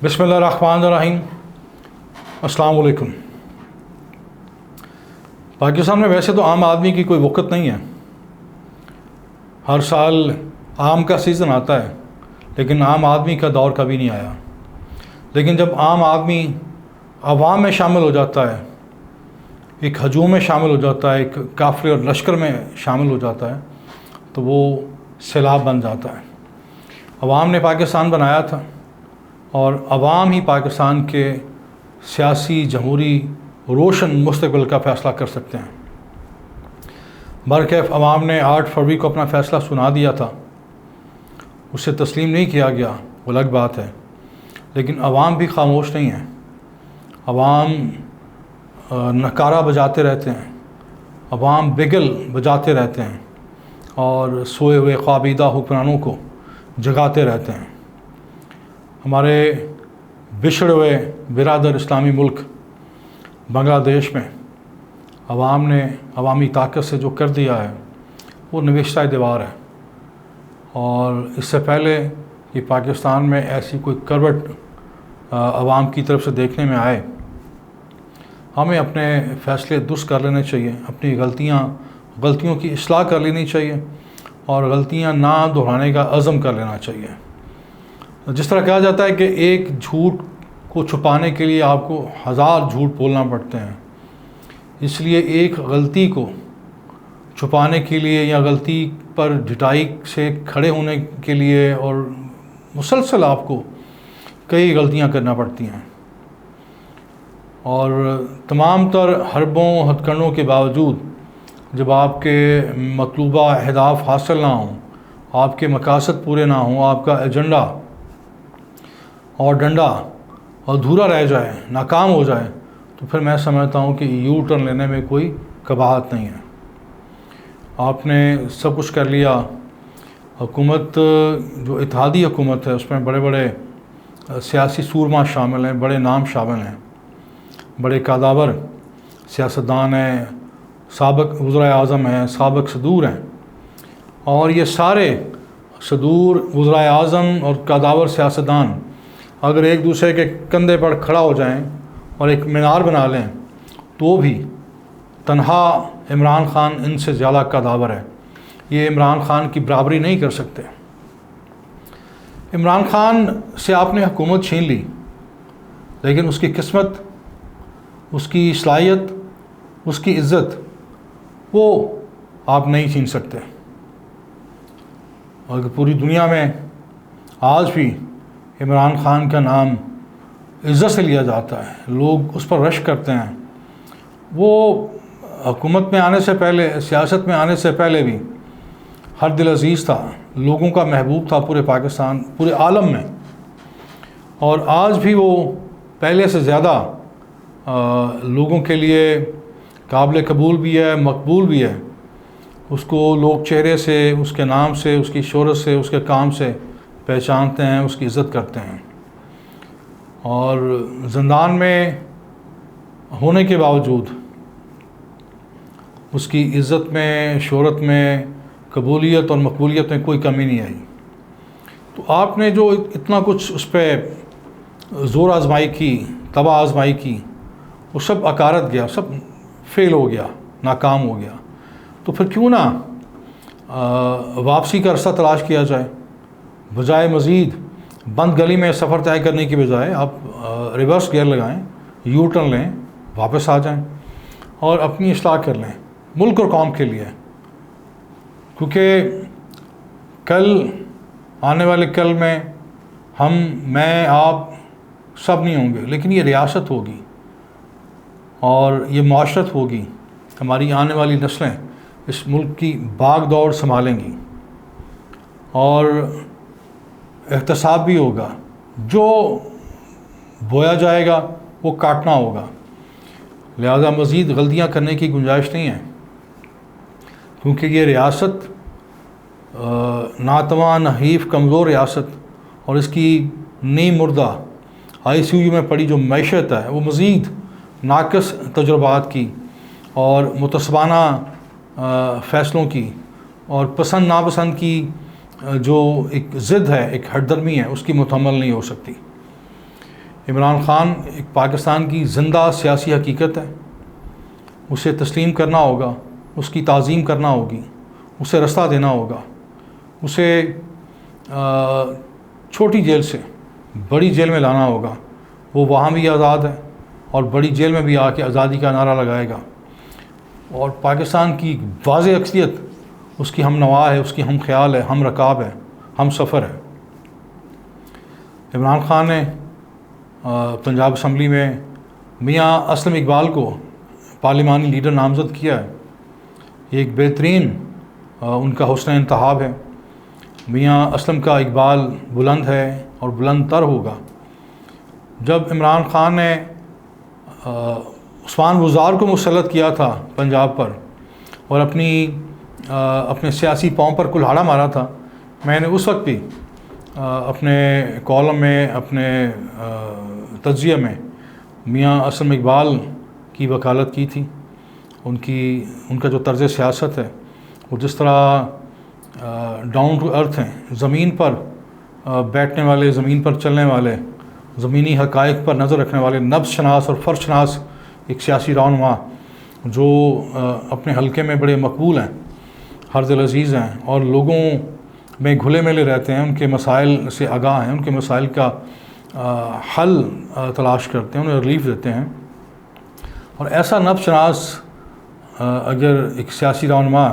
بسم اللہ الرحمن الرحیم۔ السلام علیکم۔ پاکستان میں ویسے تو عام آدمی کی کوئی وقت نہیں ہے، ہر سال آم کا سیزن آتا ہے، لیکن عام آدمی کا دور کبھی نہیں آیا۔ لیکن جب عام آدمی عوام میں شامل ہو جاتا ہے، ایک ہجوم میں شامل ہو جاتا ہے، ایک قافلے اور لشکر میں شامل ہو جاتا ہے، تو وہ سیلاب بن جاتا ہے۔ عوام نے پاکستان بنایا تھا اور عوام ہی پاکستان کے سیاسی جمہوری روشن مستقبل کا فیصلہ کر سکتے ہیں۔ برکیف عوام نے 8 فروری کو اپنا فیصلہ سنا دیا تھا، اسے تسلیم نہیں کیا گیا، وہ الگ بات ہے، لیکن عوام بھی خاموش نہیں ہے۔ عوام نکارہ بجاتے رہتے ہیں، عوام بگل بجاتے رہتے ہیں اور سوئے ہوئے خوابیدہ حکمرانوں کو جگاتے رہتے ہیں۔ ہمارے بچھڑے ہوئے برادر اسلامی ملک بنگلہ دیش میں عوام نے عوامی طاقت سے جو کر دیا ہے وہ نوشتہ دیوار ہے، اور اس سے پہلے کہ پاکستان میں ایسی کوئی کروٹ عوام کی طرف سے دیکھنے میں آئے، ہمیں اپنے فیصلے درست کر لینے چاہیے، اپنی غلطیوں کی اصلاح کر لینی چاہیے اور غلطیاں نہ دہرانے کا عزم کر لینا چاہیے۔ جس طرح کہا جاتا ہے کہ ایک جھوٹ کو چھپانے کے لیے آپ کو 1000 جھوٹ بولنا پڑتے ہیں، اس لیے ایک غلطی کو چھپانے کے لیے یا غلطی پر ڈٹائی سے کھڑے ہونے کے لیے اور مسلسل آپ کو کئی غلطیاں کرنا پڑتی ہیں، اور تمام تر حربوں ہتھ کنڈوں کے باوجود جب آپ کے مطلوبہ اہداف حاصل نہ ہوں، آپ کے مقاصد پورے نہ ہوں، آپ کا ایجنڈا اور ڈنڈا ادھورا رہ جائے، ناکام ہو جائے، تو پھر میں سمجھتا ہوں کہ یو ٹرن لینے میں کوئی قباحت نہیں ہے۔ آپ نے سب کچھ کر لیا، حکومت جو اتحادی حکومت ہے اس میں بڑے بڑے سیاسی سورما شامل ہیں، بڑے نام شامل ہیں، بڑے قادور سیاستدان ہیں، سابق وزرائے اعظم ہیں، سابق صدور ہیں، اور یہ سارے صدور، وزرائے اعظم اور قادور سیاستدان اگر ایک دوسرے کے کندھے پر کھڑا ہو جائیں اور ایک مینار بنا لیں تو بھی تنہا عمران خان ان سے زیادہ قادور ہے، یہ عمران خان کی برابری نہیں کر سکتے۔ عمران خان سے آپ نے حکومت چھین لی، لیکن اس کی قسمت، اس کی صلاحیت، اس کی عزت وہ آپ نہیں چھین سکتے۔ اور پوری دنیا میں آج بھی عمران خان کا نام عزت سے لیا جاتا ہے، لوگ اس پر رش کرتے ہیں۔ وہ حکومت میں آنے سے پہلے، سیاست میں آنے سے پہلے بھی ہر دل عزیز تھا، لوگوں کا محبوب تھا پورے پاکستان، پورے عالم میں، اور آج بھی وہ پہلے سے زیادہ لوگوں کے لیے قابل قبول بھی ہے، مقبول بھی ہے۔ اس کو لوگ چہرے سے، اس کے نام سے، اس کی شہرت سے، اس کے کام سے پہچانتے ہیں، اس کی عزت کرتے ہیں، اور زندان میں ہونے کے باوجود اس کی عزت میں، شہرت میں، قبولیت اور مقبولیت میں کوئی کمی نہیں آئی۔ تو آپ نے جو اتنا کچھ اس پہ زور آزمائی کی، تباہ آزمائی کی، وہ سب اکارت گیا، سب فیل ہو گیا، ناکام ہو گیا۔ تو پھر کیوں نہ واپسی کا رستہ تلاش کیا جائے، بجائے مزید بند گلی میں سفر طے کرنے کی بجائے آپ ریورس گیئر لگائیں، یو ٹرن لیں، واپس آ جائیں اور اپنی اصلاح کر لیں ملک اور قوم کے لیے، کیونکہ کل آنے والے کل میں میں آپ سب نہیں ہوں گے، لیکن یہ ریاست ہوگی اور یہ معاشرت ہوگی، ہماری آنے والی نسلیں اس ملک کی باغ دوڑ سنبھالیں گی، اور احتساب بھی ہوگا، جو بویا جائے گا وہ کاٹنا ہوگا، لہذا مزید غلطیاں کرنے کی گنجائش نہیں ہے، کیونکہ یہ ریاست ناتواں، نحیف، کمزور ریاست، اور اس کی نیم مردہ ICU میں پڑی جو معیشت ہے وہ مزید ناقص تجربات کی اور متعصبانہ فیصلوں کی اور پسند ناپسند کی جو ایک ضد ہے، ایک ہٹ درمی ہے، اس کی متحمل نہیں ہو سکتی۔ عمران خان ایک پاکستان کی زندہ سیاسی حقیقت ہے، اسے تسلیم کرنا ہوگا، اس کی تعظیم کرنا ہوگی، اسے رستہ دینا ہوگا، اسے چھوٹی جیل سے بڑی جیل میں لانا ہوگا۔ وہ وہاں بھی آزاد ہے اور بڑی جیل میں بھی آ کے آزادی کا نعرہ لگائے گا، اور پاکستان کی واضح اکثریت اس کی ہم نوا ہے، اس کی ہم خیال ہے، ہم رکاب ہے، ہم سفر ہے۔ عمران خان نے پنجاب اسمبلی میں میاں اسلم اقبال کو پارلیمانی لیڈر نامزد کیا ہے۔ یہ ایک بہترین ان کا حسن انتخاب ہے۔ میاں اسلم کا اقبال بلند ہے اور بلند تر ہوگا۔ جب عمران خان نے عثمان بزدار کو مسلط کیا تھا پنجاب پر اور اپنے سیاسی پاؤں پر کلہاڑا مارا تھا، میں نے اس وقت بھی اپنے کالم میں، اپنے تجزیہ میں میاں اسلم اقبال کی وکالت کی تھی۔ ان کا جو طرز سیاست ہے، وہ جس طرح ڈاؤن ٹو ارتھ ہیں، زمین پر بیٹھنے والے، زمین پر چلنے والے، زمینی حقائق پر نظر رکھنے والے، نبض شناس اور فرض شناس ایک سیاسی رہنما جو اپنے حلقے میں بڑے مقبول ہیں، ہر دل عزیز ہیں اور لوگوں میں گھلے ملے رہتے ہیں، ان کے مسائل سے آگاہ ہیں، ان کے مسائل کا حل تلاش کرتے ہیں، انہیں ریلیف دیتے ہیں۔ اور ایسا نبض شناس اگر ایک سیاسی رہنما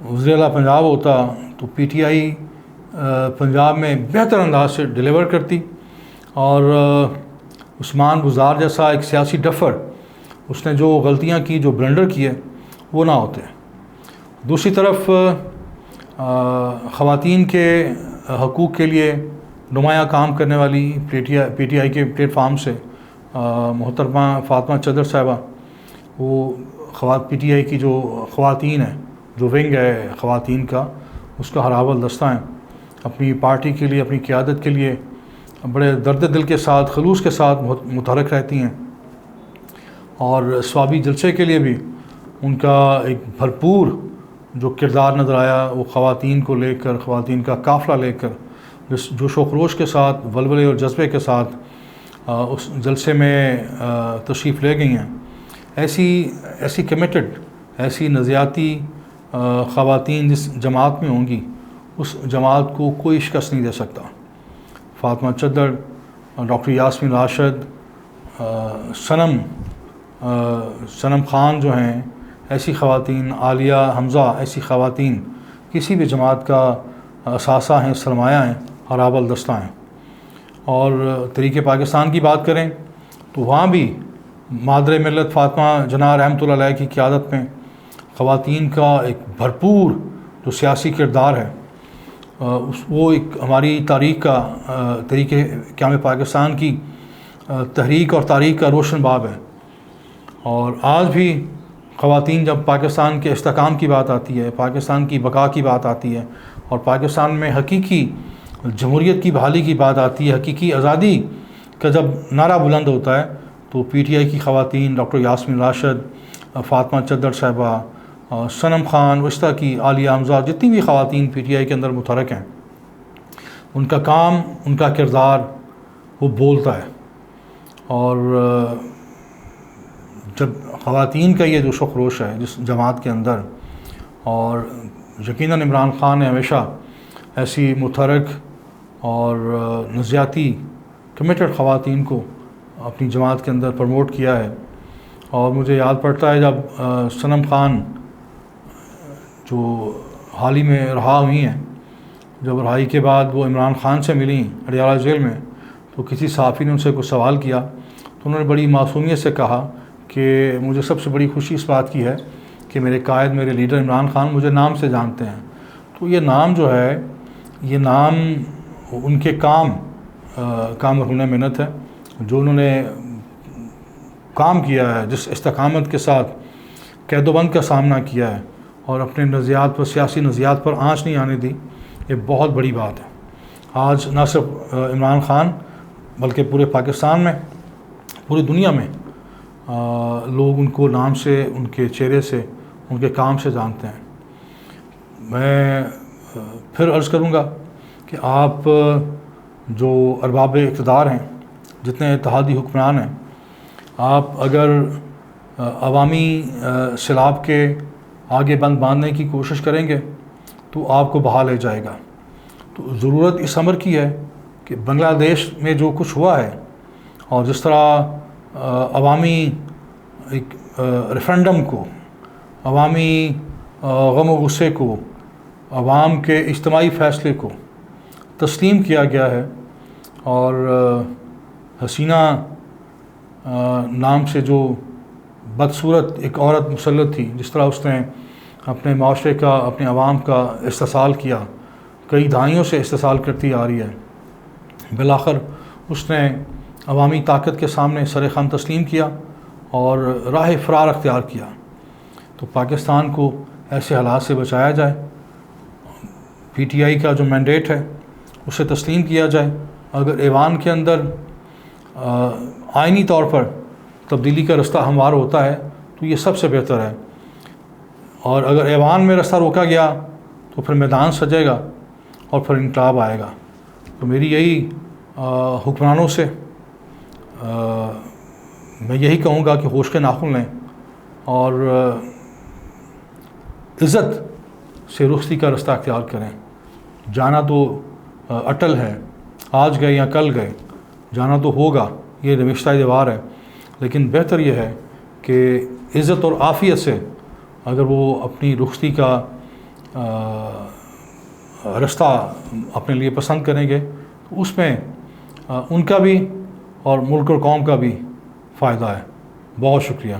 وزیر اعلیٰ پنجاب ہوتا تو پی ٹی آئی پنجاب میں بہتر انداز سے ڈیلیور کرتی، اور عثمان بزدار جیسا ایک سیاسی ڈفر، اس نے جو غلطیاں کی، جو بلنڈر کیے، وہ نہ ہوتے۔ دوسری طرف خواتین کے حقوق کے لیے نمایاں کام کرنے والی پی ٹی آئی کے پلیٹ فارم سے محترمہ فاطمہ چدر صاحبہ، وہ پی ٹی آئی کی جو خواتین ہیں، جو ونگ ہے خواتین کا، اس کا ہراول دستہ ہیں، اپنی پارٹی کے لیے، اپنی قیادت کے لیے بڑے درد دل کے ساتھ، خلوص کے ساتھ متحرک رہتی ہیں، اور ثوابی جلسے کے لیے بھی ان کا ایک بھرپور جو کردار نظر آیا، وہ خواتین کو لے کر، خواتین کا قافلہ لے کر جوش و خروش کے ساتھ، ولولے اور جذبے کے ساتھ اس جلسے میں تشریف لے گئی ہیں۔ ایسی کمیٹڈ، ایسی نظریاتی خواتین جس جماعت میں ہوں گی، اس جماعت کو کوئی شکست نہیں دے سکتا۔ فاطمہ چدر، ڈاکٹر یاسمین راشد، صنم خان جو ہیں، ایسی خواتین، عالیہ حمزہ، ایسی خواتین کسی بھی جماعت کا اثاثہ ہیں، سرمایہ ہیں، ہراول دستہ ہیں۔ اور تحریک پاکستان کی بات کریں تو وہاں بھی مادر ملت فاطمہ جناح رحمۃ اللہ علیہ کی قیادت میں خواتین کا ایک بھرپور جو سیاسی کردار ہے، وہ ایک ہماری تاریخ قیام پاکستان کی تحریک اور تاریخ کا روشن باب ہے۔ اور آج بھی خواتین جب پاکستان کے استحکام کی بات آتی ہے، پاکستان کی بقا کی بات آتی ہے، اور پاکستان میں حقیقی جمہوریت کی بحالی کی بات آتی ہے، حقیقی آزادی کا جب نعرہ بلند ہوتا ہے، تو پی ٹی آئی کی خواتین، ڈاکٹر یاسمین راشد، فاطمہ چدر صاحبہ، صنم خان، وسطیٰ کی عالیہ حمزہ، جتنی بھی خواتین پی ٹی آئی کے اندر متحرک ہیں، ان کا کام، ان کا کردار وہ بولتا ہے۔ اور جب خواتین کا یہ جوش و خروش ہے جس جماعت کے اندر، اور یقیناً عمران خان نے ہمیشہ ایسی متحرک اور نظریاتی کمیٹڈ خواتین کو اپنی جماعت کے اندر پروموٹ کیا ہے۔ اور مجھے یاد پڑتا ہے جب صنم خان جو حال ہی میں رہا ہوئی ہیں، جب رہائی کے بعد وہ عمران خان سے ملیں اڈیالہ جیل میں، تو کسی صحافی نے ان سے کچھ سوال کیا، تو انہوں نے بڑی معصومیت سے کہا کہ مجھے سب سے بڑی خوشی اس بات کی ہے کہ میرے قائد، میرے لیڈر عمران خان مجھے نام سے جانتے ہیں۔ تو یہ نام جو ہے، یہ نام ان کے کام مرہون محنت ہے، جو انہوں نے کام کیا ہے، جس استقامت کے ساتھ قید و بند کا سامنا کیا ہے، اور اپنے نظریات پر، سیاسی نظریات پر آنچ نہیں آنے دی، یہ بہت بڑی بات ہے۔ آج نہ صرف عمران خان بلکہ پورے پاکستان میں، پوری دنیا میں لوگ ان کو نام سے، ان کے چہرے سے، ان کے کام سے جانتے ہیں۔ میں پھر عرض کروں گا کہ آپ جو ارباب اقتدار ہیں، جتنے اتحادی حکمران ہیں، آپ اگر عوامی سیلاب کے آگے بند باندھنے کی کوشش کریں گے تو آپ کو بہا لے جائے گا۔ تو ضرورت اس امر کی ہے کہ بنگلہ دیش میں جو کچھ ہوا ہے، اور جس طرح عوامی ایک ریفرنڈم کو، عوامی غم و غصے کو، عوام کے اجتماعی فیصلے کو تسلیم کیا گیا ہے، اور حسینہ نام سے جو بدصورت ایک عورت مسلط تھی، جس طرح اس نے اپنے معاشرے کا، اپنے عوام کا استحصال کیا، کئی دہائیوں سے استحصال کرتی آ رہی ہے، بالآخر اس نے عوامی طاقت کے سامنے سر خم تسلیم کیا اور راہ فرار اختیار کیا۔ تو پاکستان کو ایسے حالات سے بچایا جائے، پی ٹی آئی کا جو مینڈیٹ ہے اسے تسلیم کیا جائے۔ اگر ایوان کے اندر آئینی طور پر تبدیلی کا رستہ ہموار ہوتا ہے تو یہ سب سے بہتر ہے، اور اگر ایوان میں رستہ روکا گیا تو پھر میدان سجے گا اور پھر انقلاب آئے گا۔ تو میری یہی حکمرانوں سے میں یہی کہوں گا کہ ہوش کے ناخن لیں اور عزت سے رخصتی کا رستہ اختیار کریں۔ جانا تو اٹل ہے، آج گئے یا کل گئے، جانا تو ہوگا، یہ نوشتہ دیوار ہے، لیکن بہتر یہ ہے کہ عزت اور عافیت سے اگر وہ اپنی رخصتی کا رستہ اپنے لیے پسند کریں گے تو اس میں ان کا بھی اور ملک اور قوم کا بھی فائدہ ہے۔ بہت شکریہ۔